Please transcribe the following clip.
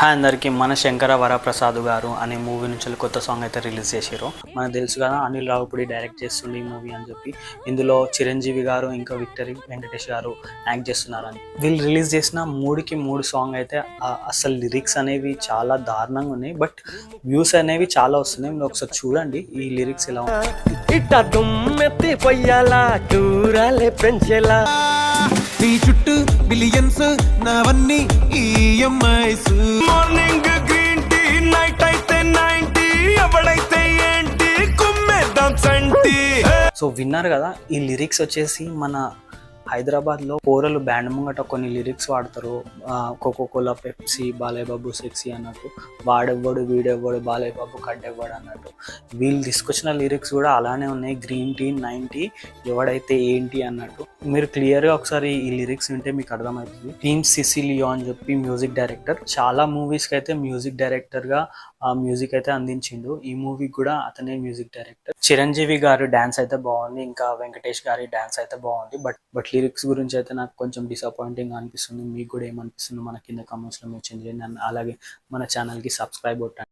Hi అందరికీ. మన శంకర వరప్రసాద్ గారు అనే మూవీ నుంచి కొత్త సాంగ్ అయితే రిలీజ్ చేసారు. మనకు తెలుసు కదా, అనిల్ రావిపూడి డైరెక్ట్ చేస్తుంది ఈ మూవీ అని చెప్పి. ఇందులో చిరంజీవి గారు ఇంకా విక్టరీ వెంకటేష్ గారు యాక్ట్ చేస్తున్నారని. వీళ్ళు రిలీజ్ చేసిన మూడుకి మూడు సాంగ్ అయితే అసలు లిరిక్స్ అనేవి చాలా దారుణంగా ఉన్నాయి, బట్ వ్యూస్ అనేవి చాలా వస్తున్నాయి. మీరు ఒకసారి చూడండి ఈ లిరిక్స్ ఎలా నీ చుట్టూ బిలియన్స్ నావన్నీ EMIs morning green tea night అయితే 90 ఎవడైతే ఏంటి కుమ్మేద్దాం సంటి. సో విన్నారు కదా, ఈ లిరిక్స్ వచ్చేసి మన హైదరాబాద్లో పోరలు బ్యాండ్ ముంగట కొన్ని లిరిక్స్ వాడతారు. Coca Cola Pepsi Balayya Babu sexy అన్నట్టు, వాడెవ్వడు వీడెవ్వడు బాలయ్య బాబు కడ్డెవ్వడు అన్నట్టు. వీళ్ళు తీసుకొచ్చిన లిరిక్స్ కూడా అలానే ఉన్నాయి. గ్రీన్ టీ 90 ఎవడైతే ఏంటి అన్నట్టు. మీరు క్లియర్గా ఒకసారి ఈ లిరిక్స్ వింటే మీకు అర్థమవుతుంది. టీమ్ సిసిలియో అని చెప్పి మ్యూజిక్ డైరెక్టర్, చాలా మూవీస్కి అయితే మ్యూజిక్ డైరెక్టర్గా ఆ మ్యూజిక్ అయితే అందించిండు. ఈ మూవీకి కూడా అతనే మ్యూజిక్ డైరెక్టర్. చిరంజీవి గారి డ్యాన్స్ అయితే బాగుంది, ఇంకా వెంకటేష్ గారి డ్యాన్స్ అయితే బాగుంది. బట్ లిరిక్స్ గురించి అయితే నాకు కొంచెం డిసప్పాయింటింగ్ అనిపిస్తుంది. మీకు కూడా ఏమనిపిస్తుంది మన కింద కామెంట్స్లో మెన్షన్ చేయండి. అలాగే మన ఛానల్కి సబ్స్క్రైబ్ కొట్టండి.